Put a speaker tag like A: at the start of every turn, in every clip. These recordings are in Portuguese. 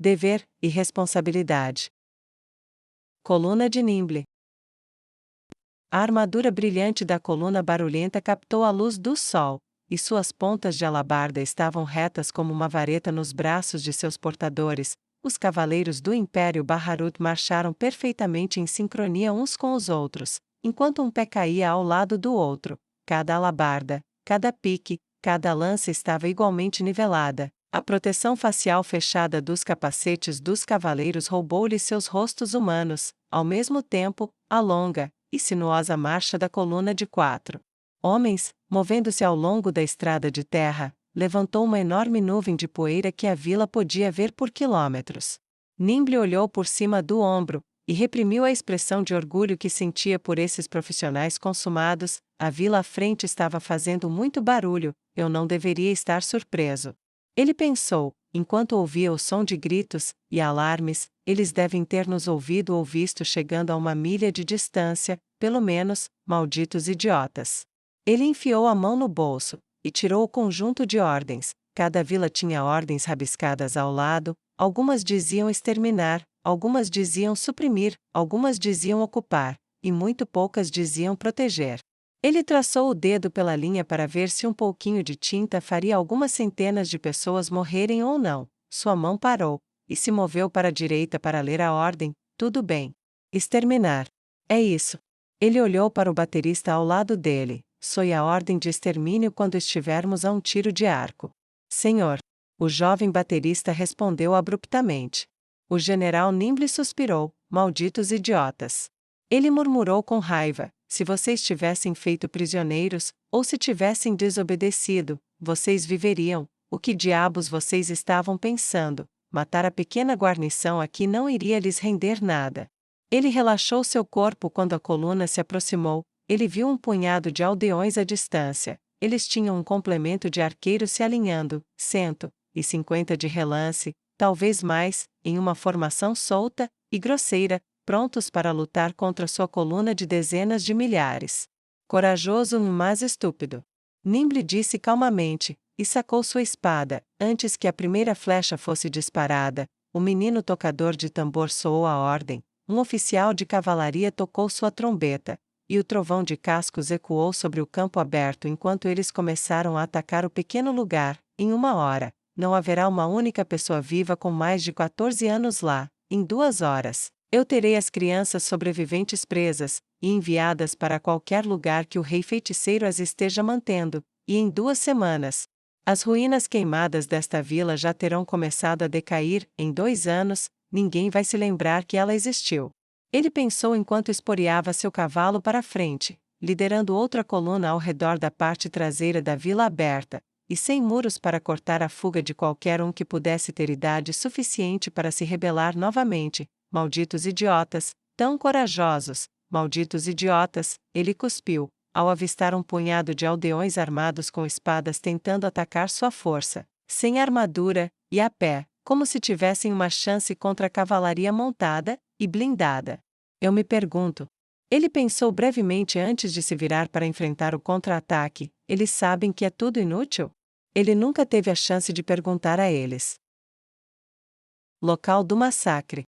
A: dever e responsabilidade. Coluna de Nimble. A armadura brilhante da coluna barulhenta captou a luz do sol, e suas pontas de alabarda estavam retas como uma vareta nos braços de seus portadores. Os cavaleiros do Império Baharut marcharam perfeitamente em sincronia uns com os outros, enquanto um pé caía ao lado do outro. Cada alabarda, cada pique, cada lança estava igualmente nivelada. A proteção facial fechada dos capacetes dos cavaleiros roubou-lhes seus rostos humanos, ao mesmo tempo, a longa e sinuosa marcha da coluna de 4 homens, movendo-se ao longo da estrada de terra, levantou uma enorme nuvem de poeira que a vila podia ver por quilômetros. Nimble olhou por cima do ombro, e reprimiu a expressão de orgulho que sentia por esses profissionais consumados. A vila à frente estava fazendo muito barulho, eu não deveria estar surpreso. Ele pensou, enquanto ouvia o som de gritos e alarmes, eles devem ter nos ouvido ou visto chegando a 1 milha de distância, pelo menos, malditos idiotas. Ele enfiou a mão no bolso e tirou o conjunto de ordens. Cada vila tinha ordens rabiscadas ao lado, algumas diziam exterminar, algumas diziam suprimir, algumas diziam ocupar, e muito poucas diziam proteger. Ele traçou o dedo pela linha para ver se um pouquinho de tinta faria algumas centenas de pessoas morrerem ou não. Sua mão parou, e se moveu para a direita para ler a ordem. Tudo bem. Exterminar. É isso. Ele olhou para o baterista ao lado dele. Soe a ordem de extermínio quando estivermos a um tiro de arco. Senhor. O jovem baterista respondeu abruptamente. O general Nimble suspirou. Malditos idiotas. Ele murmurou com raiva. Se vocês tivessem feito prisioneiros, ou se tivessem desobedecido, vocês viveriam. O que diabos vocês estavam pensando? Matar a pequena guarnição aqui não iria lhes render nada. Ele relaxou seu corpo quando a coluna se aproximou. Ele viu um punhado de aldeões à distância. Eles tinham um complemento de arqueiros se alinhando, 150 de relance, talvez mais, em uma formação solta e grosseira, prontos para lutar contra sua coluna de dezenas de milhares. Corajoso, mas estúpido. Nimble disse calmamente, e sacou sua espada. Antes que a primeira flecha fosse disparada, o menino tocador de tambor soou a ordem. Um oficial de cavalaria tocou sua trombeta, e o trovão de cascos ecoou sobre o campo aberto enquanto eles começaram a atacar o pequeno lugar. Em 1 hora, não haverá uma única pessoa viva com mais de 14 anos lá. Em 2 horas, eu terei as crianças sobreviventes presas e enviadas para qualquer lugar que o rei feiticeiro as esteja mantendo, e em 2 semanas, as ruínas queimadas desta vila já terão começado a decair. Em 2 anos, ninguém vai se lembrar que ela existiu. Ele pensou enquanto esporeava seu cavalo para frente, liderando outra coluna ao redor da parte traseira da vila aberta, e sem muros para cortar a fuga de qualquer um que pudesse ter idade suficiente para se rebelar novamente. Malditos idiotas, tão corajosos, malditos idiotas, ele cuspiu, ao avistar um punhado de aldeões armados com espadas tentando atacar sua força, sem armadura, e a pé, como se tivessem uma chance contra a cavalaria montada e blindada. Eu me pergunto. Ele pensou brevemente antes de se virar para enfrentar o contra-ataque. Eles sabem que é tudo inútil? Ele nunca teve a chance de perguntar a eles. Local do massacre.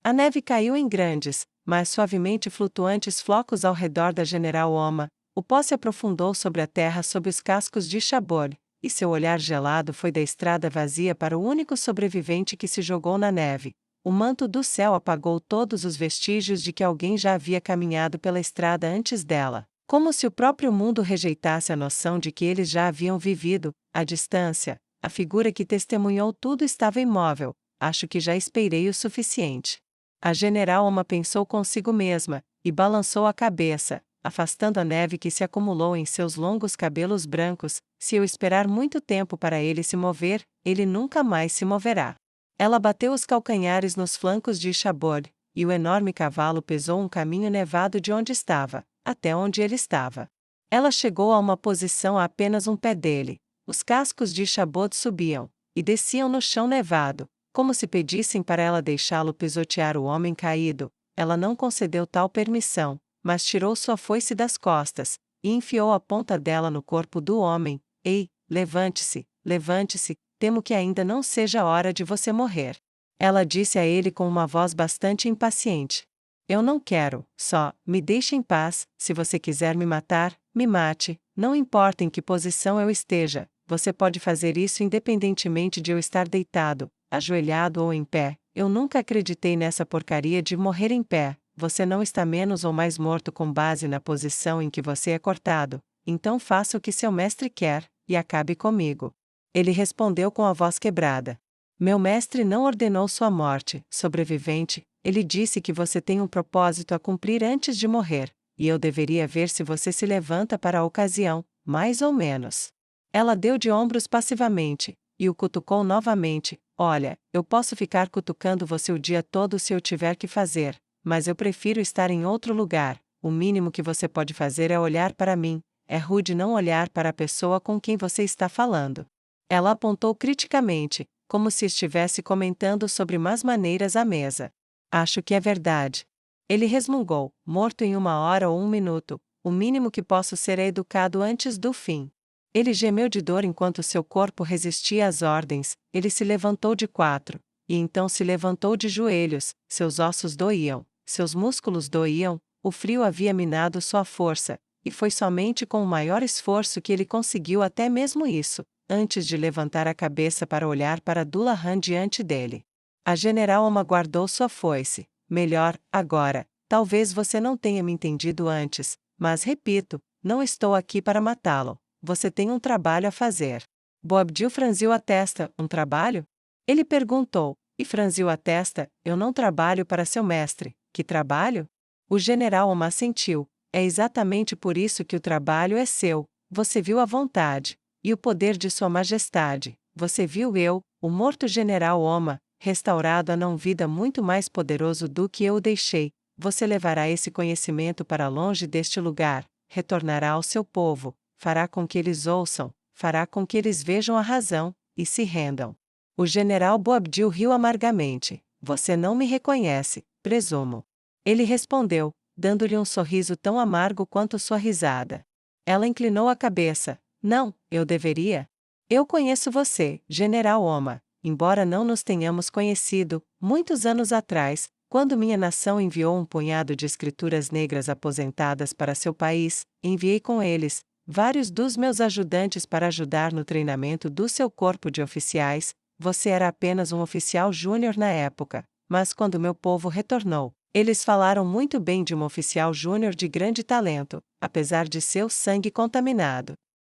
A: A neve caiu em grandes, mas suavemente flutuantes flocos ao redor da General Oma. O pó se aprofundou sobre a terra sob os cascos de Chabor, e seu olhar gelado foi da estrada vazia para o único sobrevivente que se jogou na neve. O manto do céu apagou todos os vestígios de que alguém já havia caminhado pela estrada antes dela, como se o próprio mundo rejeitasse a noção de que eles já haviam vivido. À distância, a figura que testemunhou tudo estava imóvel. Acho que já esperei o suficiente. A General Oma pensou consigo mesma, e balançou a cabeça, afastando a neve que se acumulou em seus longos cabelos brancos. Se eu esperar muito tempo para ele se mover, ele nunca mais se moverá. Ela bateu os calcanhares nos flancos de Chabor, e o enorme cavalo pesou um caminho nevado de onde estava, até onde ele estava. Ela chegou a uma posição a apenas um pé dele. Os cascos de Chabot subiam, e desciam no chão nevado, como se pedissem para ela deixá-lo pisotear o homem caído. Ela não concedeu tal permissão, mas tirou sua foice das costas, e enfiou a ponta dela no corpo do homem. Ei, levante-se, levante-se, temo que ainda não seja a hora de você morrer. Ela disse a ele com uma voz bastante impaciente. Eu não quero, só, me deixe em paz, se você quiser me matar, me mate, não importa em que posição eu esteja, você pode fazer isso independentemente de eu estar deitado, ajoelhado ou em pé, eu nunca acreditei nessa porcaria de morrer em pé, você não está menos ou mais morto com base na posição em que você é cortado, então faça o que seu mestre quer, e acabe comigo. Ele respondeu com a voz quebrada. Meu mestre não ordenou sua morte, sobrevivente, ele disse que você tem um propósito a cumprir antes de morrer, e eu deveria ver se você se levanta para a ocasião, mais ou menos. Ela deu de ombros passivamente, e o cutucou novamente. Olha, eu posso ficar cutucando você o dia todo se eu tiver que fazer, mas eu prefiro estar em outro lugar, o mínimo que você pode fazer é olhar para mim, é rude não olhar para a pessoa com quem você está falando. Ela apontou criticamente, como se estivesse comentando sobre más maneiras à mesa. Acho que é verdade. Ele resmungou, morto em 1 hora ou 1 minuto, o mínimo que posso ser é educado antes do fim. Ele gemeu de dor enquanto seu corpo resistia às ordens, ele se levantou de 4, e então se levantou de joelhos, seus ossos doíam, seus músculos doíam, o frio havia minado sua força, e foi somente com o maior esforço que ele conseguiu até mesmo isso, antes de levantar a cabeça para olhar para Dullahan diante dele. A general Oma guardou sua foice. Melhor, agora, talvez você não tenha me entendido antes, mas repito, não estou aqui para matá-lo. Você tem um trabalho a fazer. Boabdil franziu a testa. Um trabalho? Ele perguntou, e franziu a testa. Eu não trabalho para seu mestre. Que trabalho? O general Oma assentiu. É exatamente por isso que o trabalho é seu. Você viu a vontade e o poder de sua majestade. Você viu eu, o morto general Oma, restaurado a não-vida muito mais poderoso do que eu o deixei. Você levará esse conhecimento para longe deste lugar, retornará ao seu povo, fará com que eles ouçam, fará com que eles vejam a razão, e se rendam. O general Boabdil riu amargamente. Você não me reconhece, presumo. Ele respondeu, dando-lhe um sorriso tão amargo quanto sua risada. Ela inclinou a cabeça. Não, eu deveria? Eu conheço você, general Oma. Embora não nos tenhamos conhecido, muitos anos atrás, quando minha nação enviou um punhado de escrituras negras aposentadas para seu país, enviei com eles vários dos meus ajudantes para ajudar no treinamento do seu corpo de oficiais. Você era apenas um oficial júnior na época, mas quando meu povo retornou, eles falaram muito bem de um oficial júnior de grande talento, apesar de seu sangue contaminado.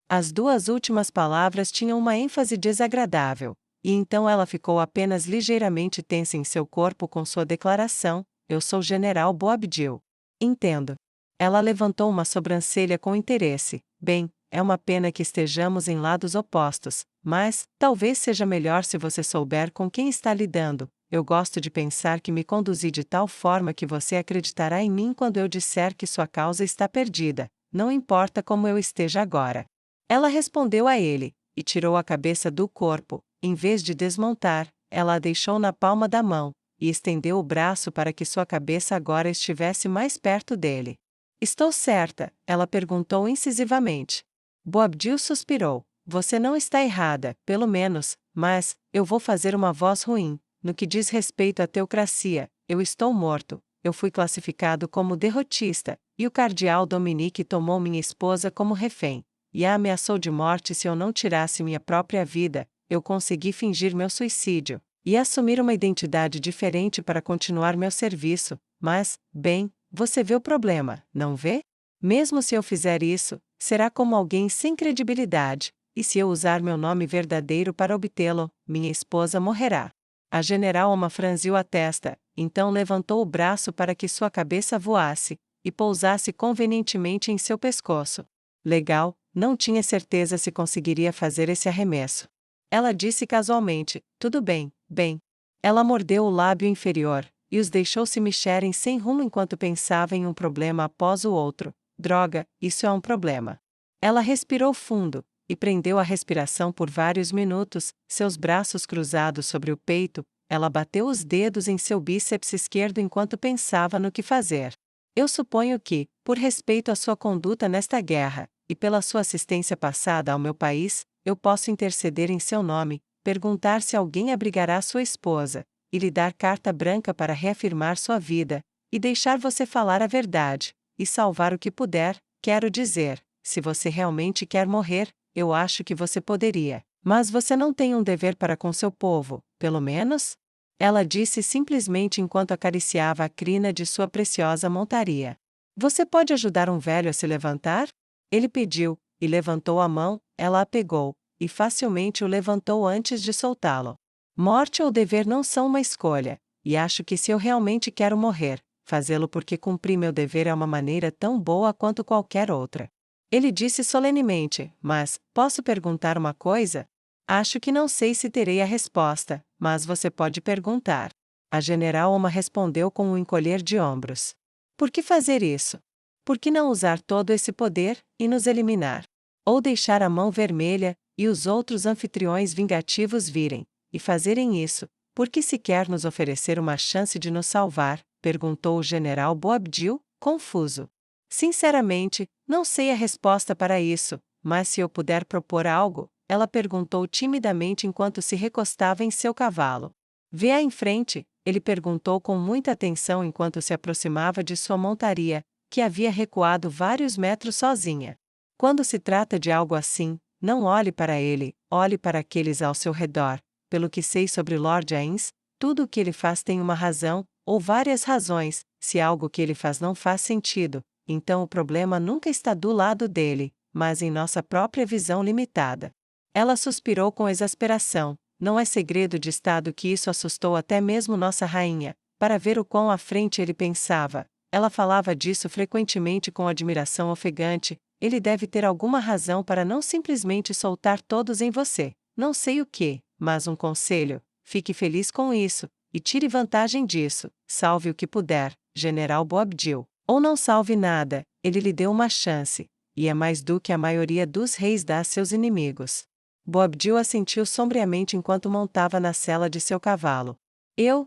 A: As duas últimas palavras tinham uma ênfase desagradável. E então ela ficou apenas ligeiramente tensa em seu corpo com sua declaração: eu sou General Boabdil. Entendo. Ela levantou uma sobrancelha com interesse. Bem, é uma pena que estejamos em lados opostos, mas talvez seja melhor se você souber com quem está lidando. Eu gosto de pensar que me conduzi de tal forma que você acreditará em mim quando eu disser que sua causa está perdida, não importa como eu esteja agora. Ela respondeu a ele, e tirou a cabeça do corpo. Em vez de desmontar, ela a deixou na palma da mão, e estendeu o braço para que sua cabeça agora estivesse mais perto dele. Estou certa? Ela perguntou incisivamente. Boabdil suspirou. Você não está errada, pelo menos, mas eu vou fazer uma voz ruim. No que diz respeito à teocracia, eu estou morto. Eu fui classificado como derrotista, e o cardeal Dominique tomou minha esposa como refém, e a ameaçou de morte se eu não tirasse minha própria vida. Eu consegui fingir meu suicídio, e assumir uma identidade diferente para continuar meu serviço, mas, bem, você vê o problema, não vê? Mesmo se eu fizer isso, será como alguém sem credibilidade, e se eu usar meu nome verdadeiro para obtê-lo, minha esposa morrerá. A general Oma franziu a testa, então levantou o braço para que sua cabeça voasse, e pousasse convenientemente em seu pescoço. Legal, não tinha certeza se conseguiria fazer esse arremesso. Ela disse casualmente, tudo bem, bem. Ela mordeu o lábio inferior, e os deixou se mexerem sem rumo enquanto pensava em um problema após o outro. Droga, isso é um problema. Ela respirou fundo, e prendeu a respiração por vários minutos, seus braços cruzados sobre o peito. Ela bateu os dedos em seu bíceps esquerdo enquanto pensava no que fazer. Eu suponho que, por respeito à sua conduta nesta guerra, e pela sua assistência passada ao meu país, eu posso interceder em seu nome. perguntar se alguém abrigará sua esposa, e lhe dar carta branca para reafirmar sua vida, e deixar você falar a verdade, e salvar o que puder. Quero dizer, se você realmente quer morrer, eu acho que você poderia. Mas você não tem um dever para com seu povo, pelo menos? Ela disse simplesmente enquanto acariciava a crina de sua preciosa montaria. Você pode ajudar um velho a se levantar? Ele pediu, e levantou a mão. Ela a pegou, e facilmente o levantou antes de soltá-lo. Morte ou dever não são uma escolha, e acho que se eu realmente quero morrer, fazê-lo porque cumprir meu dever é uma maneira tão boa quanto qualquer outra. Ele disse solenemente, mas, posso perguntar uma coisa? Acho que não sei se terei a resposta, mas você pode perguntar. A general Oma respondeu com um encolher de ombros. Por que fazer isso? Por que não usar todo esse poder, e nos eliminar? Ou deixar a mão vermelha, e os outros anfitriões vingativos virem, e fazerem isso, por que se quer nos oferecer uma chance de nos salvar? Perguntou o general Boabdil, confuso. Sinceramente, não sei a resposta para isso, mas se eu puder propor algo, ela perguntou timidamente enquanto se recostava em seu cavalo. Vê aí em frente, ele perguntou com muita atenção enquanto se aproximava de sua montaria, que havia recuado vários metros sozinha. Quando se trata de algo assim, não olhe para ele, olhe para aqueles ao seu redor. Pelo que sei sobre Lord Ains, tudo o que ele faz tem uma razão, ou várias razões. Se algo que ele faz não faz sentido, então o problema nunca está do lado dele, mas em nossa própria visão limitada. Ela suspirou com exasperação. Não é segredo de Estado que isso assustou até mesmo nossa rainha, para ver o quão à frente ele pensava. Ela falava disso frequentemente com admiração ofegante. Ele deve ter alguma razão para não simplesmente soltar todos em você. Não sei o que, mas um conselho: fique feliz com isso, e tire vantagem disso. Salve o que puder, General Boabdil. Ou não salve nada, ele lhe deu uma chance, e é mais do que a maioria dos reis dá a seus inimigos. Boabdil assentiu sombriamente enquanto montava na sela de seu cavalo.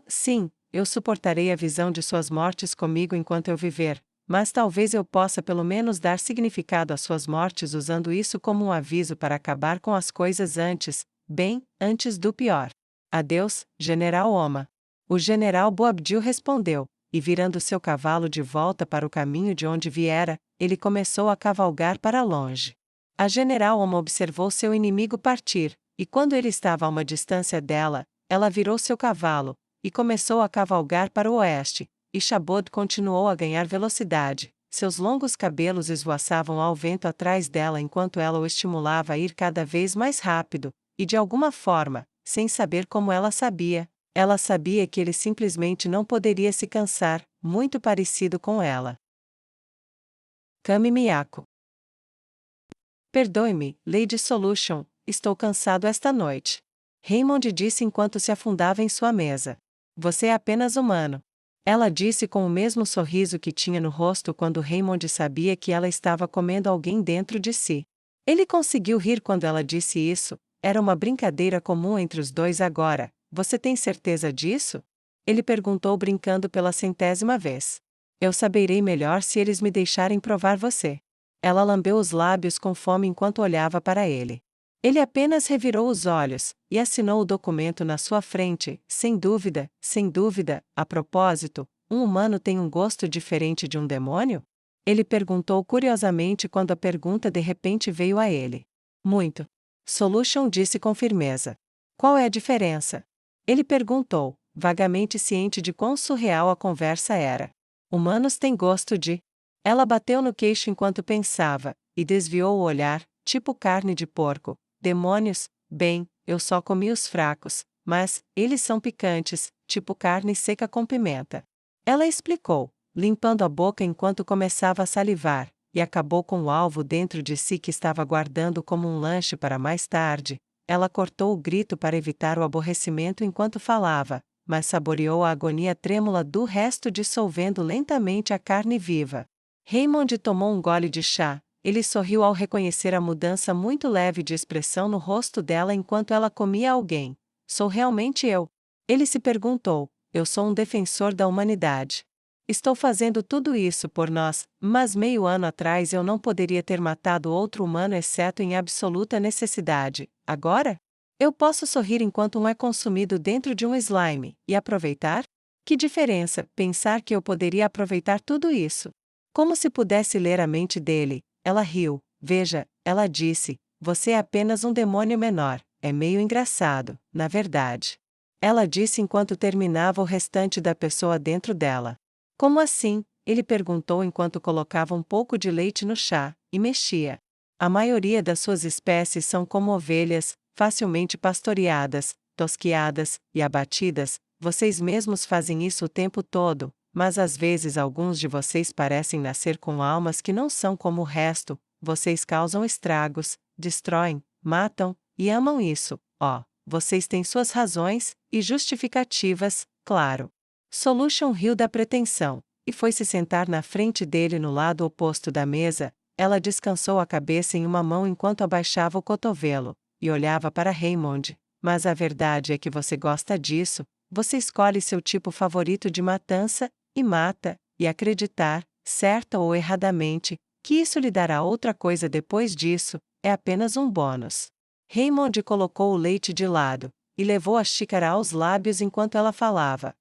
A: Sim, eu suportarei a visão de suas mortes comigo enquanto eu viver, mas talvez eu possa pelo menos dar significado às suas mortes usando isso como um aviso para acabar com as coisas antes do pior. Adeus, General Oma. O general Boabdil respondeu, e virando seu cavalo de volta para o caminho de onde viera, ele começou a cavalgar para longe. A general Oma observou seu inimigo partir, e quando ele estava a uma distância dela, ela virou seu cavalo, e começou a cavalgar para o oeste, e Chabod continuou a ganhar velocidade. Seus longos cabelos esvoaçavam ao vento atrás dela enquanto ela o estimulava a ir cada vez mais rápido, e de alguma forma, sem saber como ela sabia que ele simplesmente não poderia se cansar, muito parecido com ela. Kami Miyako. Perdoe-me, Lady Solution, estou cansado esta noite. Raymond disse enquanto se afundava em sua mesa. Você é apenas humano. Ela disse com o mesmo sorriso que tinha no rosto quando Raymond sabia que ela estava comendo alguém dentro de si. Ele conseguiu rir quando ela disse isso. Era uma brincadeira comum entre os dois agora. Você tem certeza disso? Ele perguntou brincando pela 100ª vez. Eu saberei melhor se eles me deixarem provar você. Ela lambeu os lábios com fome enquanto olhava para ele. Ele apenas revirou os olhos, e assinou o documento na sua frente. Sem dúvida. A propósito, um humano tem um gosto diferente de um demônio? Ele perguntou curiosamente quando a pergunta de repente veio a ele. Muito. Solution disse com firmeza. Qual é a diferença? Ele perguntou, vagamente ciente de quão surreal a conversa era. Humanos têm gosto de... Ela bateu no queixo enquanto pensava, e desviou o olhar, tipo carne de porco. Demônios, bem, eu só comi os fracos, mas, eles são picantes, tipo carne seca com pimenta. Ela explicou, limpando a boca enquanto começava a salivar, e acabou com o alvo dentro de si que estava guardando como um lanche para mais tarde. Ela cortou o grito para evitar o aborrecimento enquanto falava, mas saboreou a agonia trêmula do resto dissolvendo lentamente a carne viva. Raymond tomou um gole de chá. Ele sorriu ao reconhecer a mudança muito leve de expressão no rosto dela enquanto ela comia alguém. Sou realmente eu? Ele se perguntou. Eu sou um defensor da humanidade. Estou fazendo tudo isso por nós, mas meio ano atrás eu não poderia ter matado outro humano exceto em absoluta necessidade. Agora? Eu posso sorrir enquanto um é consumido dentro de um slime, e aproveitar? Que diferença, pensar que eu poderia aproveitar tudo isso. Como se pudesse ler a mente dele, ela riu. Veja, ela disse, você é apenas um demônio menor, é meio engraçado, na verdade. Ela disse enquanto terminava o restante da pessoa dentro dela. Como assim? Ele perguntou enquanto colocava um pouco de leite no chá, e mexia. A maioria das suas espécies são como ovelhas, facilmente pastoreadas, tosquiadas e abatidas. Vocês mesmos fazem isso o tempo todo, mas às vezes alguns de vocês parecem nascer com almas que não são como o resto. Vocês causam estragos, destroem, matam, e amam isso. Vocês têm suas razões e justificativas, claro. Solution riu da pretensão, e foi se sentar na frente dele no lado oposto da mesa. Ela descansou a cabeça em uma mão enquanto abaixava o cotovelo, e olhava para Raymond. Mas a verdade é que você gosta disso, você escolhe seu tipo favorito de matança, e mata, e acreditar, certa ou erradamente, que isso lhe dará outra coisa depois disso, é apenas um bônus. Raymond colocou o leite de lado, e levou a xícara aos lábios enquanto ela falava.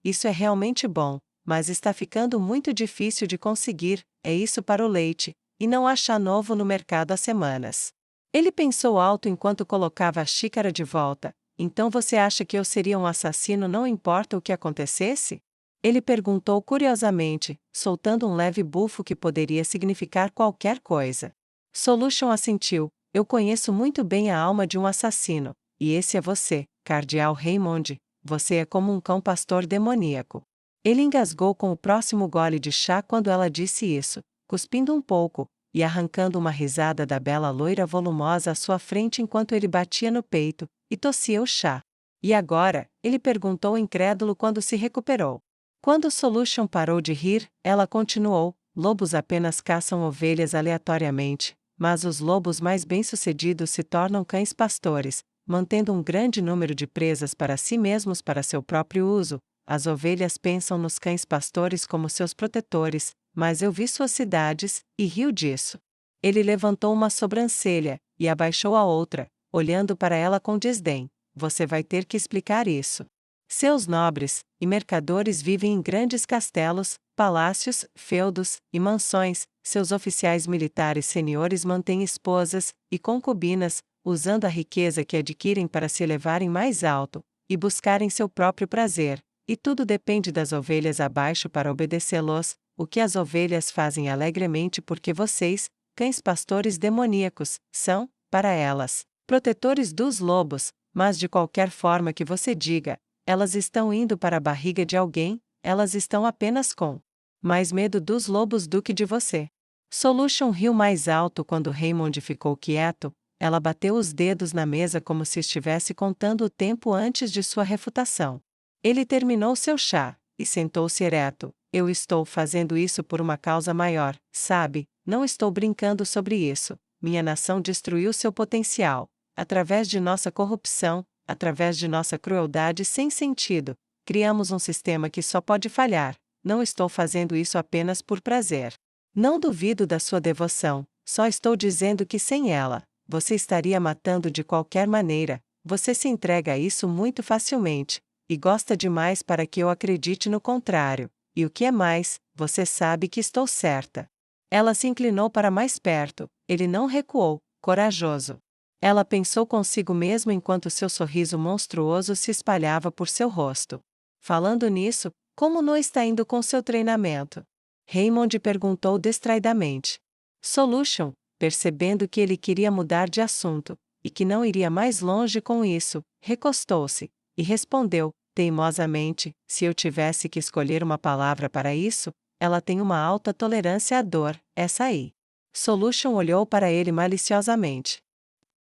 A: Isso é realmente bom, mas está ficando muito difícil de conseguir, é isso para o leite, e não há chá novo no mercado há semanas. Ele pensou alto enquanto colocava a xícara de volta. Então você acha que eu seria um assassino não importa o que acontecesse? Ele perguntou curiosamente, soltando um leve bufo que poderia significar qualquer coisa. Solution assentiu. Eu conheço muito bem a alma de um assassino, e esse é você, Cardeal Raymond. Você é como um cão pastor demoníaco. Ele engasgou com o próximo gole de chá quando ela disse isso, cuspindo um pouco, e arrancando uma risada da bela loira volumosa à sua frente enquanto ele batia no peito, e tossia o chá. E agora? Ele perguntou incrédulo quando se recuperou. Quando Solution parou de rir, ela continuou, lobos apenas caçam ovelhas aleatoriamente, mas os lobos mais bem-sucedidos se tornam cães pastores, mantendo um grande número de presas para si mesmos para seu próprio uso. As ovelhas pensam nos cães pastores como seus protetores, mas eu vi suas cidades, e riu disso. Ele levantou uma sobrancelha, e abaixou a outra, olhando para ela com desdém. Você vai ter que explicar isso. Seus nobres e mercadores vivem em grandes castelos, palácios, feudos e mansões. Seus oficiais militares seniores mantêm esposas e concubinas, usando a riqueza que adquirem para se elevarem mais alto e buscarem seu próprio prazer. E tudo depende das ovelhas abaixo para obedecê-los, o que as ovelhas fazem alegremente porque vocês, cães pastores demoníacos, são, para elas, protetores dos lobos, mas de qualquer forma que você diga, elas estão indo para a barriga de alguém, elas estão apenas com mais medo dos lobos do que de você. Solution riu mais alto quando Raymond ficou quieto. Ela bateu os dedos na mesa como se estivesse contando o tempo antes de sua refutação. Ele terminou seu chá, e sentou-se ereto. Eu estou fazendo isso por uma causa maior, sabe? Não estou brincando sobre isso. Minha nação destruiu seu potencial. Através de nossa corrupção, através de nossa crueldade sem sentido, criamos um sistema que só pode falhar. Não estou fazendo isso apenas por prazer. Não duvido da sua devoção, só estou dizendo que sem ela, você estaria matando de qualquer maneira. Você se entrega a isso muito facilmente, e gosta demais para que eu acredite no contrário. E o que é mais, você sabe que estou certa. Ela se inclinou para mais perto, ele não recuou, corajoso. Ela pensou consigo mesmo enquanto seu sorriso monstruoso se espalhava por seu rosto. Falando nisso, como não está indo com seu treinamento? Raymond perguntou distraidamente. Solution, percebendo que ele queria mudar de assunto, e que não iria mais longe com isso, recostou-se, e respondeu, teimosamente, se eu tivesse que escolher uma palavra para isso, ela tem uma alta tolerância à dor, essa aí. Solution olhou para ele maliciosamente.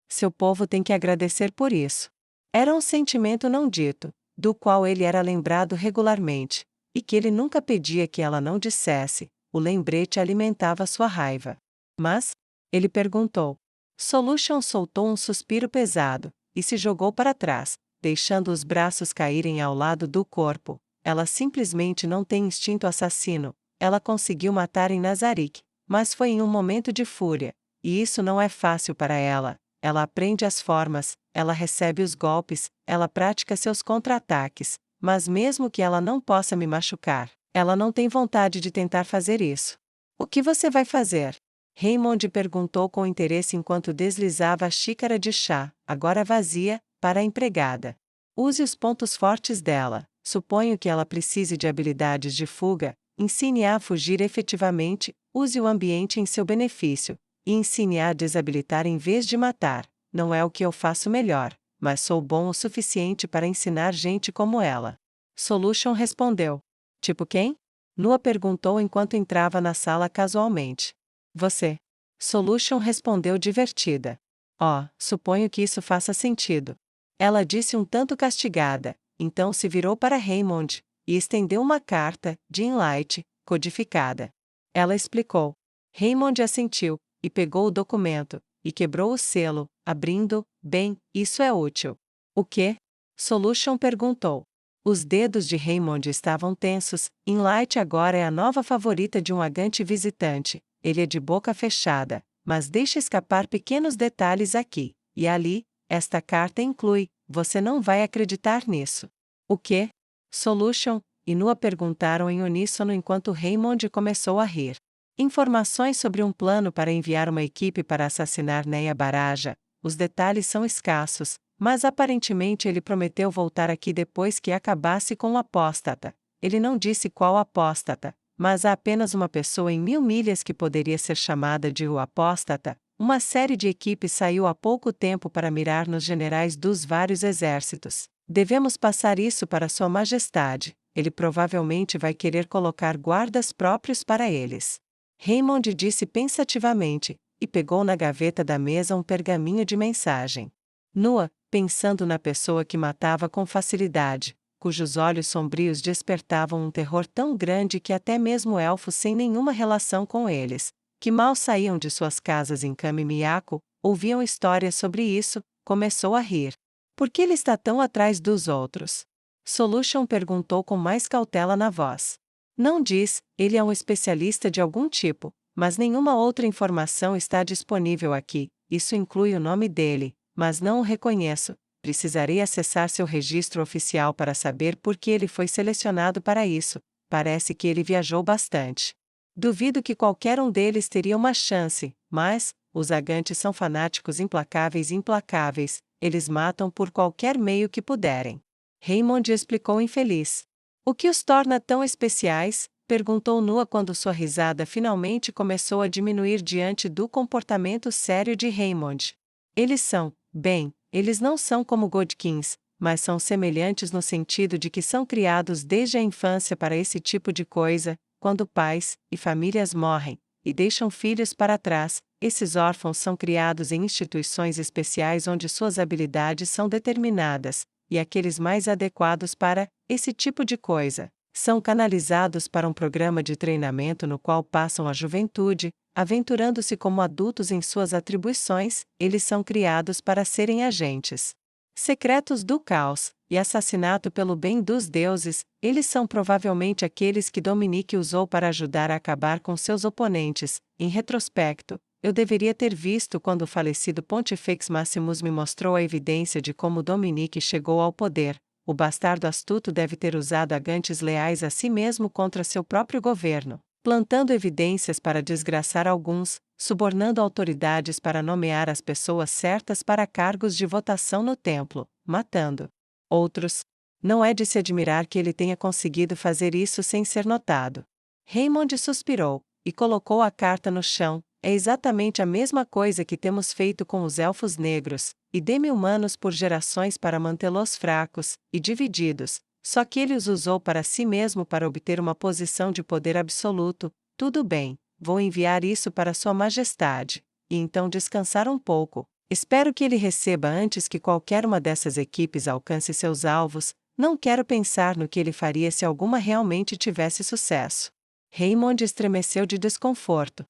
A: Seu povo tem que agradecer por isso. Era um sentimento não dito, do qual ele era lembrado regularmente, e que ele nunca pedia que ela não dissesse. O lembrete alimentava sua raiva. Mas, ele perguntou. Solution soltou um suspiro pesado, e se jogou para trás, deixando os braços caírem ao lado do corpo. Ela simplesmente não tem instinto assassino. Ela conseguiu matar em Nazarick, mas foi em um momento de fúria, e isso não é fácil para ela. ela aprende as formas, ela recebe os golpes, ela pratica seus contra-ataques, mas mesmo que ela não possa me machucar, ela não tem vontade de tentar fazer isso. O que você vai fazer? Raymond perguntou com interesse enquanto deslizava a xícara de chá, agora vazia, para a empregada. Use os pontos fortes dela. Suponho que ela precise de habilidades de fuga. Ensine-a a fugir efetivamente, use o ambiente em seu benefício, e ensine-a a desabilitar em vez de matar. Não é o que eu faço melhor, mas sou bom o suficiente para ensinar gente como ela. Solution respondeu. Tipo quem? Nua perguntou enquanto entrava na sala casualmente. Você. Solution respondeu divertida. Oh, suponho que isso faça sentido. Ela disse um tanto castigada, então se virou para Raymond, e estendeu uma carta, Jean Light, codificada. Ela explicou. Raymond assentiu, e pegou o documento, e quebrou o selo, abrindo, bem, isso é útil. O quê? Solution perguntou. Os dedos de Raymond estavam tensos, Light agora é a nova favorita de um agente visitante, ele é de boca fechada, mas deixa escapar pequenos detalhes aqui, e ali, esta carta inclui, você não vai acreditar nisso. O quê? Solution e Nua perguntaram em uníssono enquanto Raymond começou a rir. Informações sobre um plano para enviar uma equipe para assassinar Neya Baraja. Os detalhes são escassos, mas aparentemente ele prometeu voltar aqui depois que acabasse com o apóstata. Ele não disse qual apóstata, mas há apenas uma pessoa em 1000 milhas que poderia ser chamada de o apóstata. Uma série de equipes saiu há pouco tempo para mirar nos generais dos vários exércitos. Devemos passar isso para Sua Majestade. Ele provavelmente vai querer colocar guardas próprios para eles. Raymond disse pensativamente, e pegou na gaveta da mesa um pergaminho de mensagem. Nua, pensando na pessoa que matava com facilidade, cujos olhos sombrios despertavam um terror tão grande que até mesmo elfos sem nenhuma relação com eles, que mal saíam de suas casas em Kami-Miyako, ouviam histórias sobre isso, começou a rir. Por que ele está tão atrás dos outros? Solution perguntou com mais cautela na voz. Não diz, ele é um especialista de algum tipo, mas nenhuma outra informação está disponível aqui, isso inclui o nome dele, mas não o reconheço. Precisarei acessar seu registro oficial para saber por que ele foi selecionado para isso. Parece que ele viajou bastante. Duvido que qualquer um deles teria uma chance, mas os agantes são fanáticos implacáveis, eles matam por qualquer meio que puderem. Raymond explicou infeliz. O que os torna tão especiais? Perguntou Nua quando sua risada finalmente começou a diminuir diante do comportamento sério de Raymond. Eles são, bem, eles não são como Godkins, mas são semelhantes no sentido de que são criados desde a infância para esse tipo de coisa. Quando pais e famílias morrem e deixam filhos para trás, esses órfãos são criados em instituições especiais onde suas habilidades são determinadas, e aqueles mais adequados para esse tipo de coisa são canalizados para um programa de treinamento no qual passam a juventude, aventurando-se como adultos em suas atribuições. Eles são criados para serem agentes secretos do caos e assassinato pelo bem dos deuses. Eles são provavelmente aqueles que Dominique usou para ajudar a acabar com seus oponentes. Em retrospecto, eu deveria ter visto quando o falecido Pontifex Maximus me mostrou a evidência de como Dominique chegou ao poder. O bastardo astuto deve ter usado agantes leais a si mesmo contra seu próprio governo, plantando evidências para desgraçar alguns, subornando autoridades para nomear as pessoas certas para cargos de votação no templo, matando outros. Não é de se admirar que ele tenha conseguido fazer isso sem ser notado. Raymond suspirou e colocou a carta no chão. É exatamente a mesma coisa que temos feito com os elfos negros e demi-humanos por gerações para mantê-los fracos e divididos, só que ele os usou para si mesmo para obter uma posição de poder absoluto. Tudo bem, vou enviar isso para Sua Majestade, e então descansar um pouco. Espero que ele receba antes que qualquer uma dessas equipes alcance seus alvos. Não quero pensar no que ele faria se alguma realmente tivesse sucesso. Raymond estremeceu de desconforto.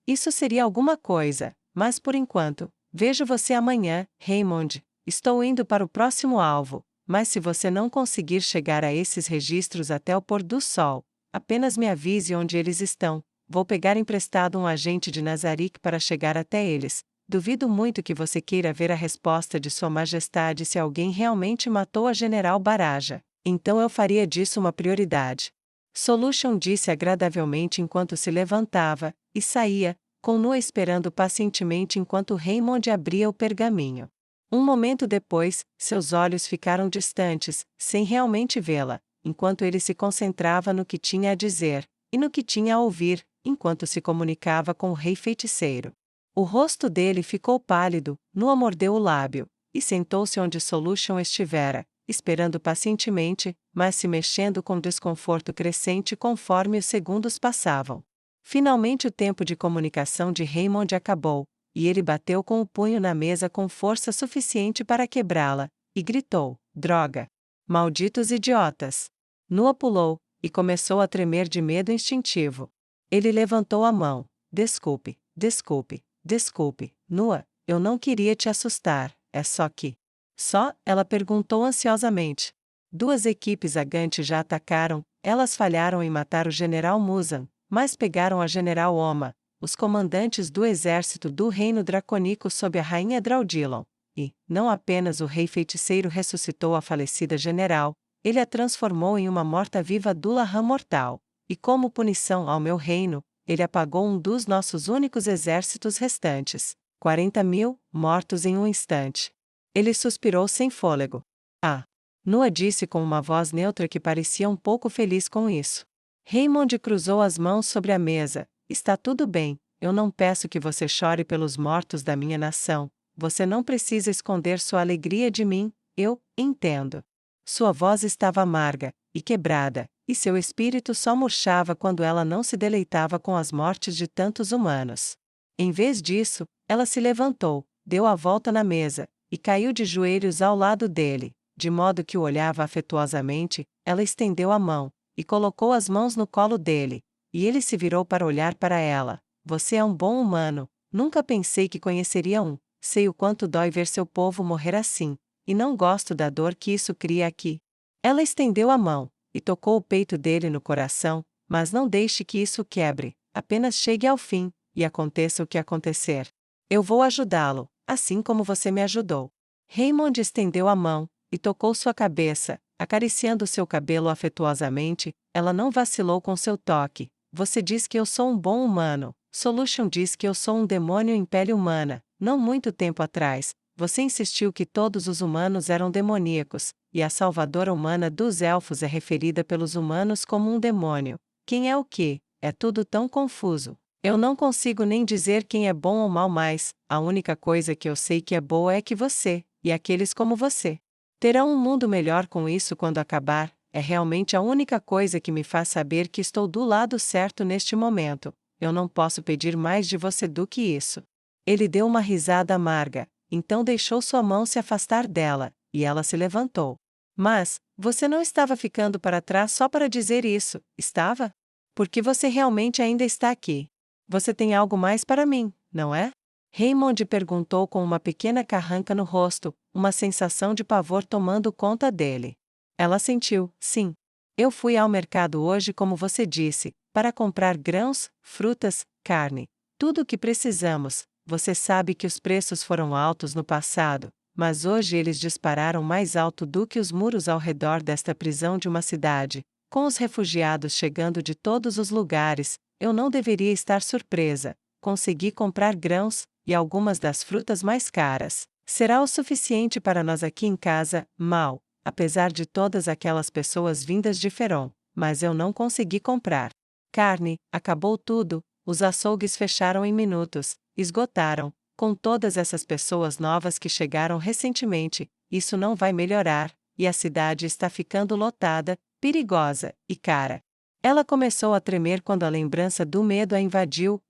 A: Isso seria alguma coisa, mas por enquanto, vejo você amanhã, Raymond. Estou indo para o próximo alvo, mas se você não conseguir chegar a esses registros até o pôr do sol, apenas me avise onde eles estão. Vou pegar emprestado um agente de Nazarick para chegar até eles. duvido muito que você queira ver a resposta de Sua Majestade se alguém realmente matou a General Baraja. Então eu faria disso uma prioridade. Solution disse agradavelmente enquanto se levantava e saía, com Nua esperando pacientemente enquanto Raymond abria o pergaminho. Um momento depois, seus olhos ficaram distantes, sem realmente vê-la, enquanto ele se concentrava no que tinha a dizer, e no que tinha a ouvir, enquanto se comunicava com o rei feiticeiro. O rosto dele ficou pálido, Nua mordeu o lábio, e sentou-se onde Solution estivera, esperando pacientemente, mas se mexendo com desconforto crescente conforme os segundos passavam. Finalmente o tempo de comunicação de Raymond acabou, e ele bateu com o punho na mesa com força suficiente para quebrá-la, e gritou: "Droga! Malditos idiotas!" Nua pulou, e começou a tremer de medo instintivo. Ele levantou a mão. "Desculpe, desculpe, desculpe, Nua, eu não queria te assustar, é só que..." "Só?" ela perguntou ansiosamente. Duas equipes agantes já atacaram, elas falharam em matar o General Muzan, mas pegaram a General Oma, os comandantes do exército do Reino Dracônico sob a Rainha Draudilon. E, não apenas o rei feiticeiro ressuscitou a falecida general, ele a transformou em uma morta-viva Dullahan mortal, e como punição ao meu reino, ele apagou um dos nossos únicos exércitos restantes, 40.000, mortos em um instante. Ele suspirou sem fôlego. "Ah!" Nua disse com uma voz neutra que parecia um pouco feliz com isso. Raymond cruzou as mãos sobre a mesa. "Está tudo bem, eu não peço que você chore pelos mortos da minha nação. Você não precisa esconder sua alegria de mim, eu entendo." Sua voz estava amarga e quebrada, e seu espírito só murchava quando ela não se deleitava com as mortes de tantos humanos. Em vez disso, ela se levantou, deu a volta na mesa, e caiu de joelhos ao lado dele, de modo que o olhava afetuosamente. Ela estendeu a mão, e colocou as mãos no colo dele, e ele se virou para olhar para ela. "Você é um bom humano, nunca pensei que conheceria um. Sei o quanto dói ver seu povo morrer assim, e não gosto da dor que isso cria aqui." Ela estendeu a mão, e tocou o peito dele no coração, "mas não deixe que isso o quebre, apenas chegue ao fim, e aconteça o que acontecer. Eu vou ajudá-lo, assim como você me ajudou." Raymond estendeu a mão, e tocou sua cabeça, acariciando seu cabelo afetuosamente. Ela não vacilou com seu toque. "Você diz que eu sou um bom humano. Solution diz que eu sou um demônio em pele humana. Não muito tempo atrás, você insistiu que todos os humanos eram demoníacos, e a salvadora humana dos elfos é referida pelos humanos como um demônio. Quem é o quê? É tudo tão confuso. Eu não consigo nem dizer quem é bom ou mal mais. A única coisa que eu sei que é boa é que você, e aqueles como você, terão um mundo melhor com isso quando acabar. É realmente a única coisa que me faz saber que estou do lado certo neste momento. Eu não posso pedir mais de você do que isso." Ele deu uma risada amarga, então deixou sua mão se afastar dela, e ela se levantou. "Mas, você não estava ficando para trás só para dizer isso, estava? Porque você realmente ainda está aqui. Você tem algo mais para mim, não é?" Raymond perguntou com uma pequena carranca no rosto, uma sensação de pavor tomando conta dele. Ela sentiu: "Sim. Eu fui ao mercado hoje, como você disse, para comprar grãos, frutas, carne, tudo o que precisamos. Você sabe que os preços foram altos no passado, mas hoje eles dispararam mais alto do que os muros ao redor desta prisão de uma cidade. Com os refugiados chegando de todos os lugares, eu não deveria estar surpresa. Consegui comprar grãos, e algumas das frutas mais caras. Será o suficiente para nós aqui em casa, mal, apesar de todas aquelas pessoas vindas de Feron, mas eu não consegui comprar carne. Acabou tudo, os açougues fecharam em minutos, esgotaram. Com todas essas pessoas novas que chegaram recentemente, isso não vai melhorar, e a cidade está ficando lotada, perigosa e cara." Ela começou a tremer quando a lembrança do medo a invadiu.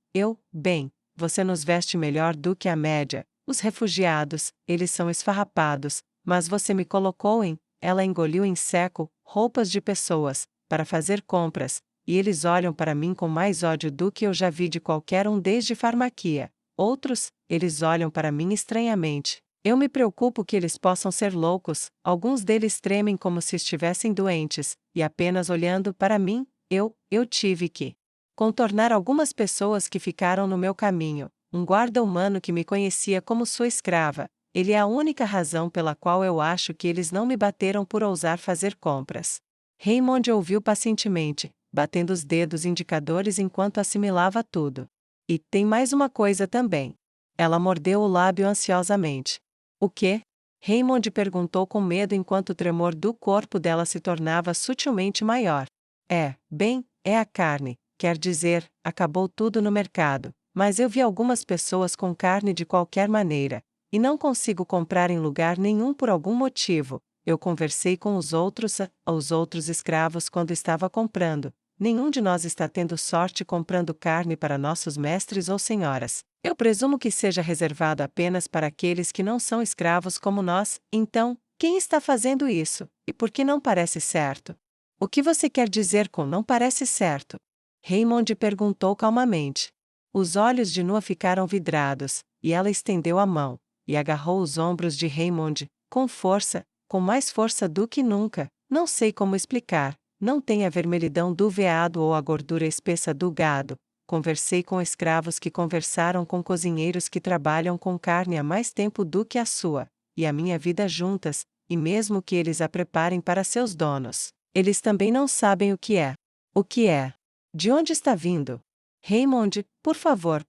A: Bem, você nos veste melhor do que a média. Os refugiados, eles são esfarrapados, mas você me colocou em..." Ela engoliu em seco, "roupas de pessoas, para fazer compras, e eles olham para mim com mais ódio do que eu já vi de qualquer um desde Farmaquia. Outros, eles olham para mim estranhamente. Eu me preocupo que eles possam ser loucos, alguns deles tremem como se estivessem doentes, e apenas olhando para mim, eu tive que contornar algumas pessoas que ficaram no meu caminho, um guarda humano que me conhecia como sua escrava. Ele é a única razão pela qual eu acho que eles não me bateram por ousar fazer compras. Raymond ouviu pacientemente, batendo os dedos indicadores enquanto assimilava tudo. E tem mais uma coisa também. Ela mordeu o lábio ansiosamente. O quê? Raymond perguntou com medo enquanto o tremor do corpo dela se tornava sutilmente maior. É a carne, quer dizer, acabou tudo no mercado, mas eu vi algumas pessoas com carne de qualquer maneira, e não consigo comprar em lugar nenhum por algum motivo. Eu conversei com os outros escravos quando estava comprando. Nenhum de nós está tendo sorte comprando carne para nossos mestres ou senhoras. Eu presumo que seja reservado apenas para aqueles que não são escravos como nós. Então, quem está fazendo isso? E por que não parece certo? O que você quer dizer com não parece certo? Raymond perguntou calmamente. Os olhos de Nua ficaram vidrados, e ela estendeu a mão, e agarrou os ombros de Raymond, com força, com mais força do que nunca. Não sei como explicar. Não tem a vermelhidão do veado ou a gordura espessa do gado. Conversei com escravos que conversaram com cozinheiros que trabalham com carne há mais tempo do que a sua, e a minha vida juntas, e mesmo que eles a preparem para seus donos, eles também não sabem o que é. O que é? De onde está vindo? Raymond, por favor,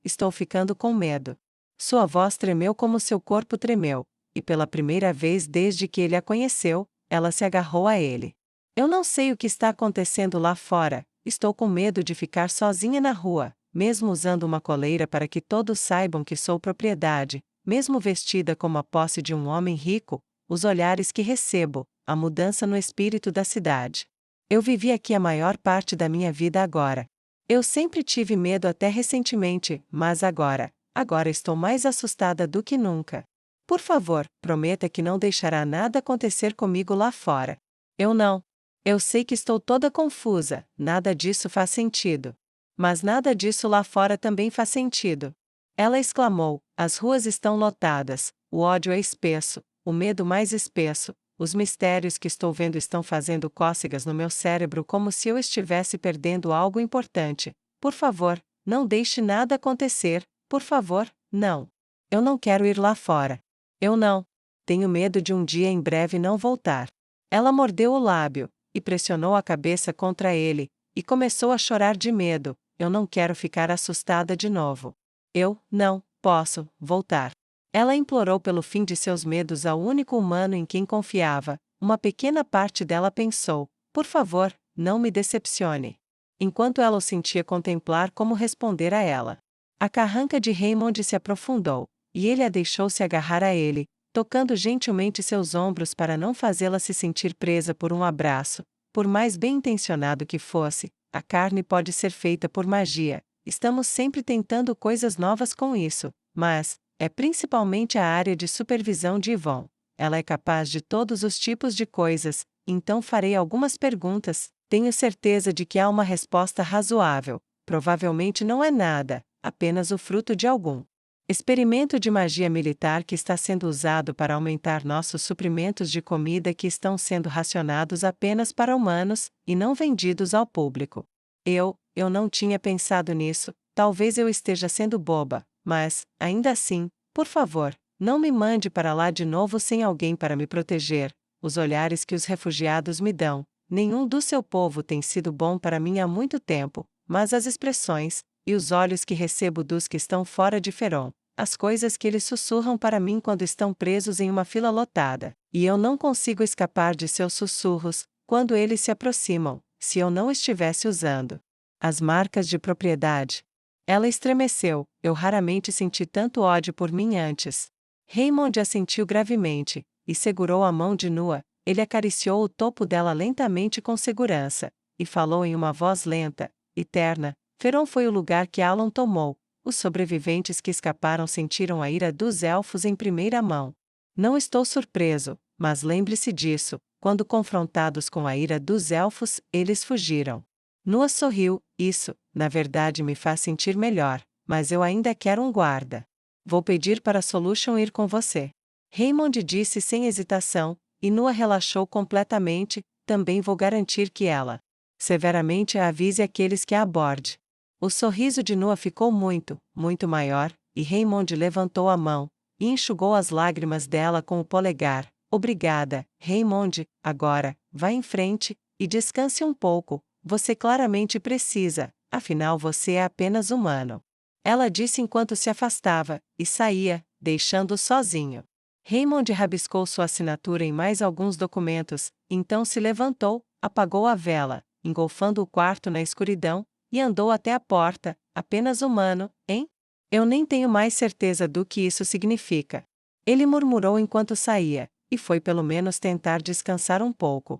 A: estou ficando com medo. Sua voz tremeu como seu corpo tremeu, e pela primeira vez desde que ele a conheceu, ela se agarrou a ele. Eu não sei o que está acontecendo lá fora, estou com medo de ficar sozinha na rua, mesmo usando uma coleira para que todos saibam que sou propriedade, mesmo vestida como a posse de um homem rico, os olhares que recebo, a mudança no espírito da cidade. Eu vivi aqui a maior parte da minha vida agora. Eu sempre tive medo até recentemente, mas agora estou mais assustada do que nunca. Por favor, prometa que não deixará nada acontecer comigo lá fora. Eu não. Eu sei que estou toda confusa, nada disso faz sentido. Mas nada disso lá fora também faz sentido. Ela exclamou: as ruas estão lotadas, o ódio é espesso, o medo mais espesso, os mistérios que estou vendo estão fazendo cócegas no meu cérebro como se eu estivesse perdendo algo importante. Por favor, não deixe nada acontecer, por favor, não. Eu não quero ir lá fora. Eu não. Tenho medo de um dia em breve não voltar. Ela mordeu o lábio, e pressionou a cabeça contra ele, e começou a chorar de medo. Eu não quero ficar assustada de novo. Eu não posso voltar. Ela implorou pelo fim de seus medos ao único humano em quem confiava. Uma pequena parte dela pensou: por favor, não me decepcione. Enquanto ela o sentia contemplar como responder a ela. A carranca de Raymond se aprofundou, e ele a deixou se agarrar a ele, tocando gentilmente seus ombros para não fazê-la se sentir presa por um abraço. Por mais bem-intencionado que fosse, a carne pode ser feita por magia. Estamos sempre tentando coisas novas com isso, mas é principalmente a área de supervisão de Yvonne. Ela é capaz de todos os tipos de coisas, então farei algumas perguntas. Tenho certeza de que há uma resposta razoável. Provavelmente não é nada, apenas o fruto de algum experimento de magia militar que está sendo usado para aumentar nossos suprimentos de comida que estão sendo racionados apenas para humanos, e não vendidos ao público. Eu não tinha pensado nisso, talvez eu esteja sendo boba, mas, ainda assim, por favor, não me mande para lá de novo sem alguém para me proteger. Os olhares que os refugiados me dão, nenhum do seu povo tem sido bom para mim há muito tempo, mas as expressões, e os olhos que recebo dos que estão fora de Feron, as coisas que eles sussurram para mim quando estão presos em uma fila lotada, e eu não consigo escapar de seus sussurros, quando eles se aproximam, se eu não estivesse usando as marcas de propriedade. Ela estremeceu, eu raramente senti tanto ódio por mim antes. Raymond assentiu gravemente, e segurou a mão de Nua, ele acariciou o topo dela lentamente com segurança, e falou em uma voz lenta e terna: Feron foi o lugar que Alon tomou. Os sobreviventes que escaparam sentiram a ira dos elfos em primeira mão. Não estou surpreso, mas lembre-se disso, quando confrontados com a ira dos elfos, eles fugiram. Nua sorriu: isso, na verdade me faz sentir melhor, mas eu ainda quero um guarda. Vou pedir para Solution ir com você. Raymond disse sem hesitação, e Nua relaxou completamente. Também vou garantir que ela severamente avise aqueles que a aborde. O sorriso de Noah ficou muito, muito maior, e Raymond levantou a mão e enxugou as lágrimas dela com o polegar. Obrigada, Raymond. Agora, vá em frente e descanse um pouco. Você claramente precisa, afinal você é apenas humano. Ela disse enquanto se afastava, e saía, deixando-o sozinho. Raymond rabiscou sua assinatura em mais alguns documentos, então se levantou, apagou a vela, engolfando o quarto na escuridão, e andou até a porta. Apenas humano, hein? Eu nem tenho mais certeza do que isso significa. Ele murmurou enquanto saía, e foi pelo menos tentar descansar um pouco.